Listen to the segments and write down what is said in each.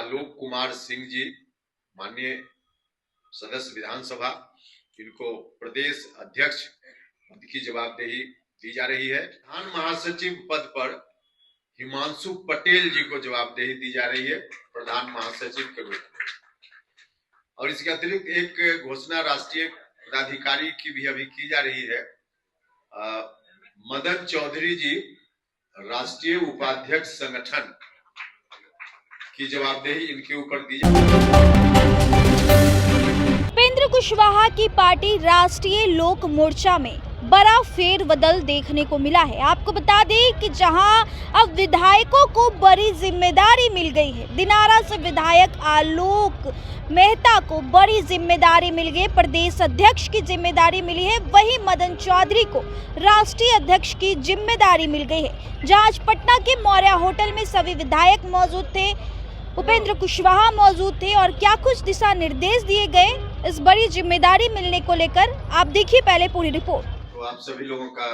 आलोक कुमार सिंह जी, माननीय सदस्य विधानसभा, इनको प्रदेश अध्यक्ष पद की जवाबदेही दी जा रही है। प्रधान महासचिव पद पर हिमांशु पटेल जी को जवाबदेही दी जा रही है प्रधान महासचिव के रूप में। और इसके अतिरिक्त एक घोषणा राष्ट्रीय पदाधिकारी की भी अभी की जा रही है। मदन चौधरी जी राष्ट्रीय उपाध्यक्ष संगठन की जवाबदेही इनके ऊपर दी जा रही है। उपेंद्र कुशवाहा की पार्टी राष्ट्रीय लोक मोर्चा में बड़ा फेरबदल देखने को मिला है। आपको बता दें कि जहां अब विधायकों को बड़ी जिम्मेदारी मिल गई है। दिनारा से विधायक आलोक मेहता को बड़ी जिम्मेदारी मिल गई, प्रदेश अध्यक्ष की जिम्मेदारी मिली है। वहीं मदन चौधरी को राष्ट्रीय अध्यक्ष की जिम्मेदारी मिल गई है। जहां आज पटना के मौर्या होटल में सभी विधायक मौजूद थे, उपेंद्र कुशवाहा मौजूद थे और क्या कुछ दिशा निर्देश दिए गए इस बड़ी जिम्मेदारी मिलने को लेकर आप देखिए पहले पूरी रिपोर्ट। तो आप सभी लोगों का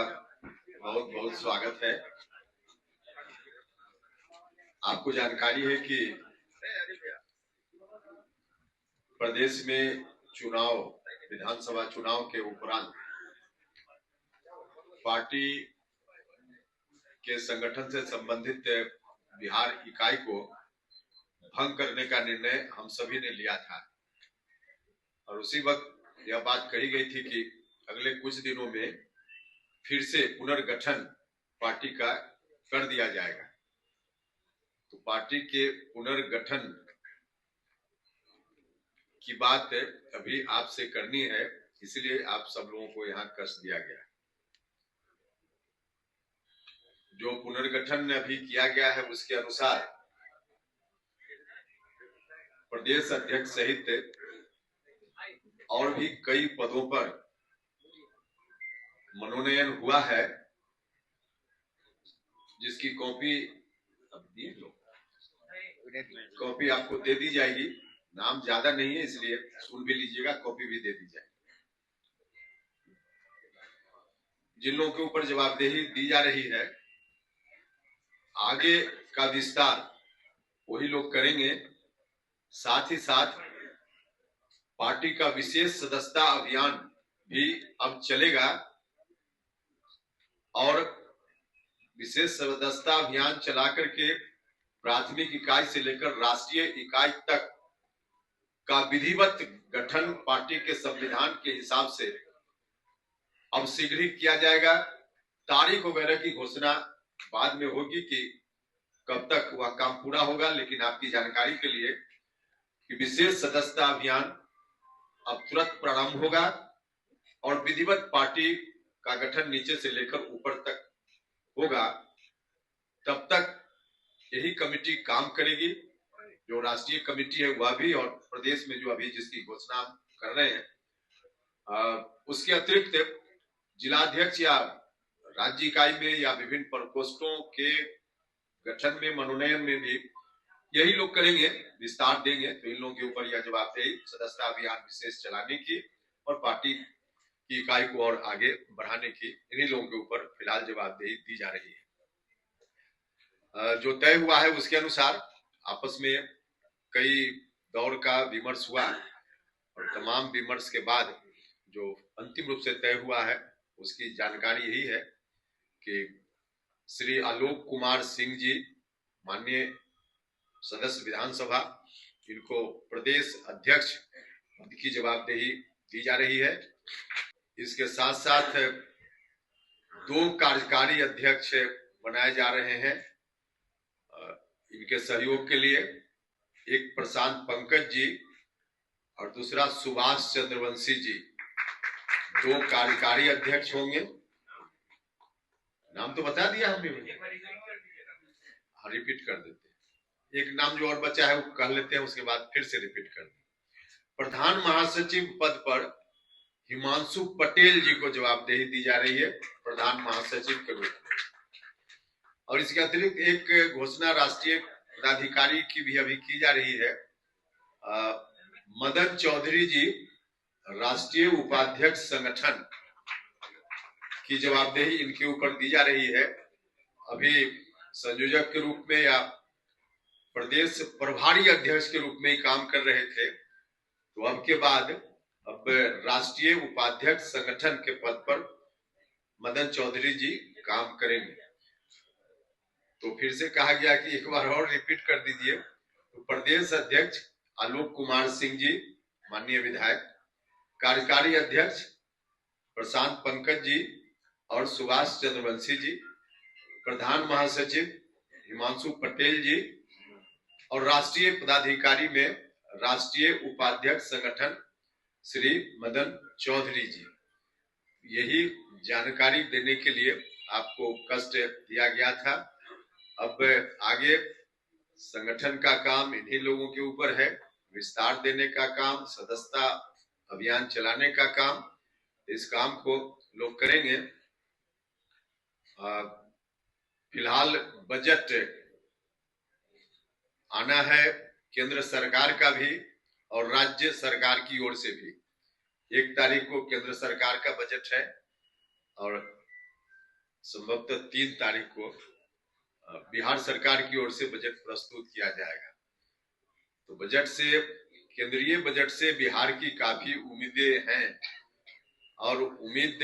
बहुत बहुत स्वागत है। आपको जानकारी है कि प्रदेश में चुनाव, विधानसभा चुनाव के उपरांत पार्टी के संगठन से संबंधित बिहार इकाई को भंग करने का निर्णय हम सभी ने लिया था और उसी वक्त यह बात कही गई थी कि अगले कुछ दिनों में फिर से पुनर्गठन पार्टी का कर दिया जाएगा। तो पार्टी के पुनर्गठन की बात अभी आपसे करनी है, इसलिए आप सब लोगों को यहाँ कस दिया गया। जो पुनर्गठन अभी किया गया है उसके अनुसार प्रदेश अध्यक्ष सहित और भी कई पदों पर मनोनयन हुआ है, जिसकी कॉपी आपको दे दी जाएगी। नाम ज्यादा नहीं है इसलिए सुन भी लीजिएगा, कॉपी भी दे दी जाएगी। जिन लोगों के ऊपर जवाबदेही दी जा रही है, आगे का विस्तार वही लोग करेंगे। साथ ही साथ पार्टी का विशेष सदस्यता अभियान भी अब चलेगा और विशेष सदस्यता अभियान चला करके प्राथमिक इकाई से लेकर राष्ट्रीय इकाई तक का विधिवत गठन पार्टी के संविधान के हिसाब से अब शीघ्र ही किया जाएगा। तारीख वगैरह की घोषणा बाद में होगी कि कब तक वह काम पूरा होगा, लेकिन आपकी जानकारी के लिए कि विशेष सदस्यता अभियान अब तुरंत प्रारंभ होगा और विधिवत पार्टी का गठन नीचे से लेकर ऊपर तक होगा। तब तक यही कमेटी काम करेगी, जो राष्ट्रीय कमेटी है वह भी, और प्रदेश में जो अभी जिसकी घोषणा कर रहे हैं उसके अतिरिक्त जिलाध्यक्ष या राज्य इकाई में या विभिन्न प्रकोष्ठों के गठन में, मनोनयन में भी यही लोग करेंगे, विस्तार देंगे। तो इन लोगों के ऊपर यह जवाबदेही सदस्यता अभियान विशेष चलाने की और पार्टी की इकाई को और आगे बढ़ाने की इन्हीं लोगों के ऊपर फिलहाल जवाबदेही दी जा रही है। जो तय हुआ है उसके अनुसार आपस में कई दौर का विमर्श हुआ और तमाम विमर्श के बाद जो अंतिम रूप से तय हुआ है उसकी जानकारी यही है कि श्री आलोक कुमार सिंह जी, माननीय सदस्य विधानसभा, इनको प्रदेश अध्यक्ष पद की जवाबदेही दी जा रही है। इसके साथ साथ 2 कार्यकारी अध्यक्ष बनाए जा रहे हैं इनके सहयोग के लिए। एक प्रशांत पंकज जी और दूसरा सुभाष चंद्रवंशी जी, 2 कार्यकारी अध्यक्ष होंगे। नाम तो बता दिया हमने, रिपीट कर देते हैं। एक नाम जो और बचा है वो कह लेते हैं, उसके बाद फिर से रिपीट कर दें। प्रधान महासचिव पद पर हिमांशु पटेल जी को जवाबदेही दी जा रही है प्रधान महासचिव के रूप में। और इसके अतिरिक्त एक घोषणा राष्ट्रीय पदाधिकारी की भी अभी की जा रही है। मदन चौधरी जी राष्ट्रीय उपाध्यक्ष संगठन की जवाबदेही इनके ऊपर दी जा रही है। अभी संयोजक के रूप में या प्रदेश प्रभारी अध्यक्ष के रूप में ही काम कर रहे थे, तो अब के बाद अब राष्ट्रीय उपाध्यक्ष संगठन के पद पर मदन चौधरी जी काम करेंगे। तो फिर से कहा गया कि एक बार और रिपीट कर दीजिए। तो प्रदेश अध्यक्ष आलोक कुमार सिंह जी माननीय विधायक, कार्यकारी अध्यक्ष प्रशांत पंकज जी और सुभाष चंद्रवंशी जी, प्रधान महासचिव हिमांशु पटेल जी और राष्ट्रीय पदाधिकारी में राष्ट्रीय उपाध्यक्ष संगठन श्री मदन चौधरी जी। यही जानकारी देने के लिए आपको कष्ट दिया गया था। अब आगे संगठन का काम इन्हीं लोगों के ऊपर है, विस्तार देने का काम, सदस्यता अभियान चलाने का काम, इस काम को लोग करेंगे। फिलहाल बजट आना है केंद्र सरकार का भी और राज्य सरकार की ओर से भी। 1 तारीख को केंद्र सरकार का बजट है और संभवतः 3 तारीख को बिहार सरकार की ओर से बजट प्रस्तुत किया जाएगा। तो बजट से, केंद्रीय बजट से बिहार की काफी उम्मीदें हैं और उम्मीद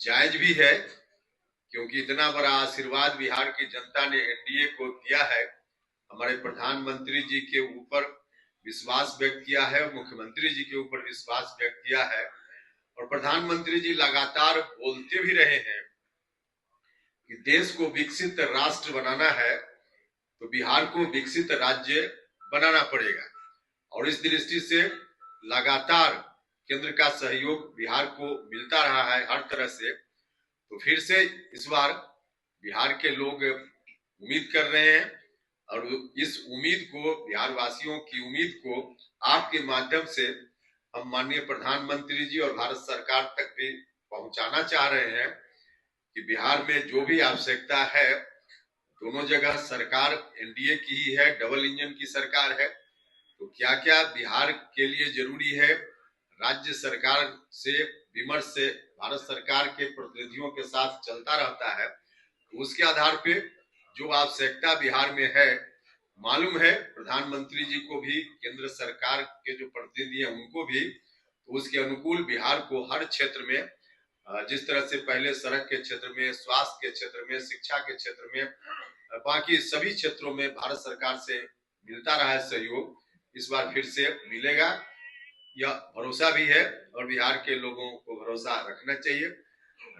जायज भी है, क्योंकि इतना बड़ा आशीर्वाद बिहार की जनता ने एनडीए को दिया है। हमारे प्रधानमंत्री जी के ऊपर विश्वास व्यक्त किया है, मुख्यमंत्री जी के ऊपर विश्वास व्यक्त किया है और प्रधानमंत्री जी लगातार बोलते भी रहे हैं कि देश को विकसित राष्ट्र बनाना है तो बिहार को विकसित राज्य बनाना पड़ेगा। और इस दृष्टि से लगातार केंद्र का सहयोग बिहार को मिलता रहा है हर तरह से। तो फिर से इस बार बिहार के लोग उम्मीद कर रहे हैं और इस उम्मीद को, बिहार वासियों की उम्मीद को आपके माध्यम से हम माननीय प्रधानमंत्री जी और भारत सरकार तक भी पहुंचाना चाह रहे हैं कि बिहार में जो भी आवश्यकता है, दोनों जगह सरकार एनडीए की ही है, डबल इंजन की सरकार है, तो क्या क्या बिहार के लिए जरूरी है, राज्य सरकार से विमर्श से भारत सरकार के प्रतिनिधियों के साथ चलता रहता है। तो उसके आधार पे जो आवश्यकता बिहार में है, मालूम है प्रधानमंत्री जी को भी, केंद्र सरकार के जो प्रतिनिधि हैं उनको भी, तो उसके अनुकूल बिहार को हर क्षेत्र में, जिस तरह से पहले सड़क के क्षेत्र में, स्वास्थ्य के क्षेत्र में, शिक्षा के क्षेत्र में, बाकी सभी क्षेत्रों में भारत सरकार से मिलता रहा है सहयोग, इस बार फिर से मिलेगा, यह भरोसा भी है और बिहार के लोगों को भरोसा रखना चाहिए।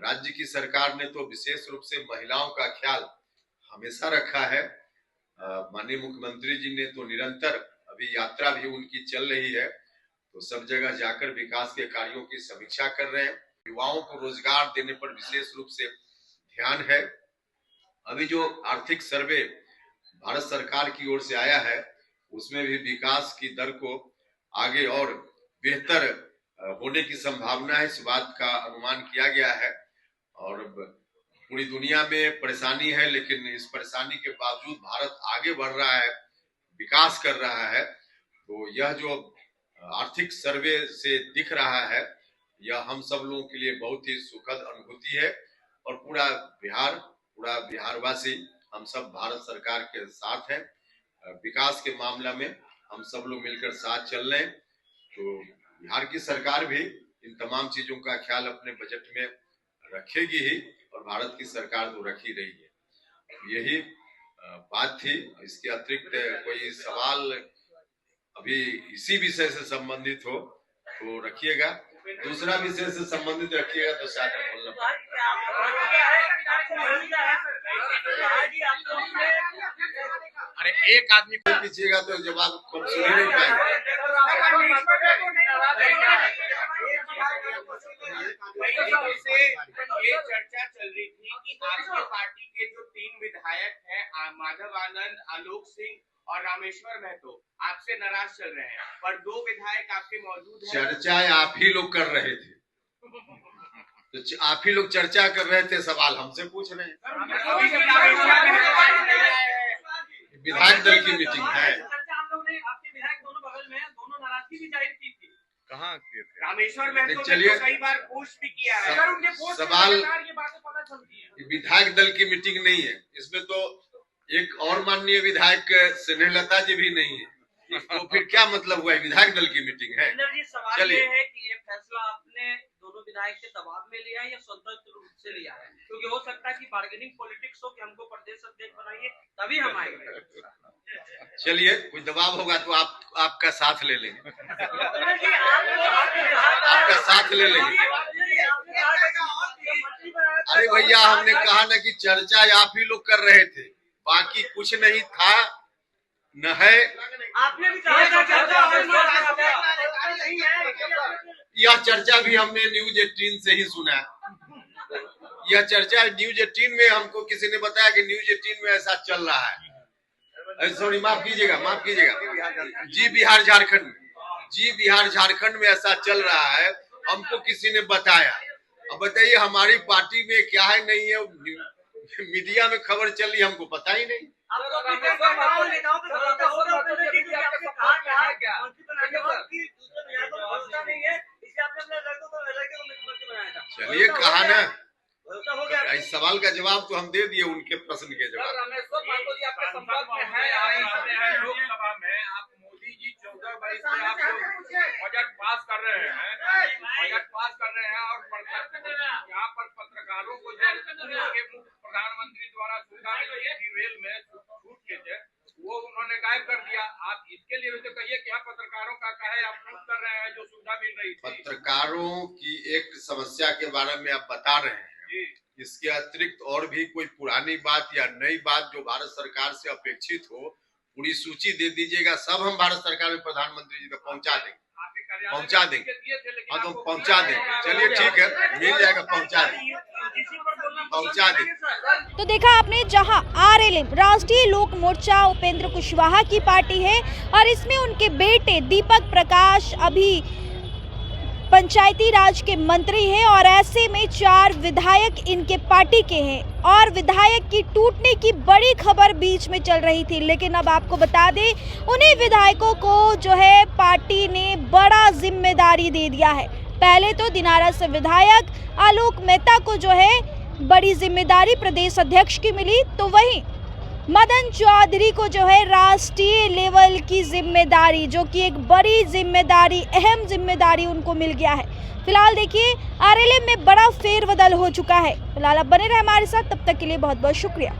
राज्य की सरकार ने तो विशेष रूप से महिलाओं का ख्याल हमेशा रखा है। माननीय मुख्यमंत्री जी ने तो निरंतर, अभी यात्रा भी उनकी चल रही है, तो सब जगह जाकर विकास के कार्यों की समीक्षा कर रहे हैं। युवाओं को रोजगार देने पर विशेष रूप से ध्यान है। अभी जो आर्थिक सर्वे भारत सरकार की ओर से आया है, उसमें भी विकास की दर को आगे और बेहतर होने की संभावना है, इस बात का अनुमान किया गया है। और पूरी दुनिया में परेशानी है, लेकिन इस परेशानी के बावजूद भारत आगे बढ़ रहा है, विकास कर रहा है। तो यह जो आर्थिक सर्वे से दिख रहा है, यह हम सब लोगों के लिए बहुत ही सुखद अनुभूति है और पूरा बिहारवासी, हम सब भारत सरकार के साथ हैं। विकास के मामला में हम सब लोग मिलकर साथ चल रहे हैं। तो बिहार की सरकार भी इन तमाम चीजों का ख्याल अपने बजट में रखेगी ही और भारत की सरकार तो रख ही रही है। यही बात थी। इसके अतिरिक्त कोई सवाल अभी इसी विषय से संबंधित हो तो रखिएगा, दूसरा विषय से संबंधित रखिएगा तो शायद बोलना। अरे एक आदमी को पीछेगा तो जवाब हम सुन ही नहीं पाएंगे। ये चर्चा चल रही थी कि आपकी पार्टी के जो 3 विधायक हैं, माधव आनंद, आलोक सिंह और रामेश्वर महतो, आपसे नाराज चल रहे हैं, पर 2 विधायक आपके मौजूद हैं। चर्चा आप ही लोग कर रहे थे, तो आप ही लोग चर्चा कर रहे थे, सवाल हमसे पूछ रहे हैं। विधायक दल की मीटिंग है। कहाँ रामेश्वर महतो चलिए, कई बार पोस्ट भी किया है। सवाल विधायक दल की मीटिंग नहीं है, इसमें तो एक और माननीय विधायक स्नेहलता जी भी नहीं है, तो फिर क्या मतलब हुआ? विधायक दल की मीटिंग है। जी, सवाल चलिए। ये है कि ये फैसला आपने दोनों विधायक के दबाव में लिया है या स्वतंत्र रूप से लिया है? क्योंकि हो सकता है कि बार्गेनिंग पॉलिटिक्स हो कि हमको प्रदेश अध्यक्ष बनाइए तभी हम आएंगे। चलिए, कोई दबाव होगा तो आपका साथ ले लेंगे, आपका आपका साथ ले लेंगे। अरे भैया, हमने कहा ना कि चर्चा आप ही लोग कर रहे थे, बाकी कुछ नहीं था न है। आपने भी कहा यह चर्चा भी हमने न्यूज 18 से ही सुना। यह चर्चा न्यूज 18 में हमको किसी ने बताया कि न्यूज 18 में ऐसा चल रहा है। सॉरी, माफ कीजिएगा, माफ कीजिएगा। जी बिहार झारखंड में, जी बिहार झारखंड में ऐसा चल रहा है, हमको किसी ने बताया। अब बताइए, हमारी पार्टी में क्या है नहीं है, मीडिया में खबर चल रही, हमको पता ही नहीं। चलिए, कहा ना, इस सवाल का जवाब तो हम दे दिए, उनके प्रश्न के जवाब। रामेश्वर महतो जी आपके संपर्क में है लोकसभा में, आप मोदी जी 14 बरस से आप बजट पास कर रहे हैं, और यहाँ पर पत्रकारों को जो प्रधानमंत्री द्वारा सुविधा मिली थी रेल में छूट के थे, वो उन्होंने गायब कर दिया। आप इसके लिए तो कहिए कि यहाँ पत्रकारों का कहे आप छूट कर रहे हैं जो सुविधा मिल रही थी। पत्रकारों की एक समस्या के बारे में आप बता रहे हैं, इसके अतिरिक्त और भी कोई पुरानी बात या नई बात जो भारत सरकार से अपेक्षित हो, पूरी सूची दे दीजिएगा, सब हम भारत सरकार में प्रधानमंत्री जी तक पहुंचा देंगे। हाँ, तो पहुंचा देंगे। चलिए, ठीक है, मिल जाएगा, पहुंचा देंगे। तो देखा आपने, जहां आरएलएम राष्ट्रीय लोक मोर्चा उपेंद्र कुशवाहा की पार्टी है और इसमें उनके बेटे दीपक प्रकाश अभी पंचायती राज के मंत्री हैं और ऐसे में 4 विधायक इनके पार्टी के हैं और विधायक की टूटने की बड़ी खबर बीच में चल रही थी। लेकिन अब आपको बता दें, उन्हीं विधायकों को जो है पार्टी ने बड़ा जिम्मेदारी दे दिया है। पहले तो दिनारा से विधायक आलोक मेहता को जो है बड़ी जिम्मेदारी प्रदेश अध्यक्ष की मिली, तो वहीं मदन चौधरी को जो है राष्ट्रीय लेवल की जिम्मेदारी, जो कि एक बड़ी जिम्मेदारी, अहम जिम्मेदारी उनको मिल गया है। फिलहाल देखिए, आरएलएम में बड़ा फेरबदल हो चुका है। फिलहाल आप बने रहे हमारे साथ, तब तक के लिए बहुत बहुत शुक्रिया।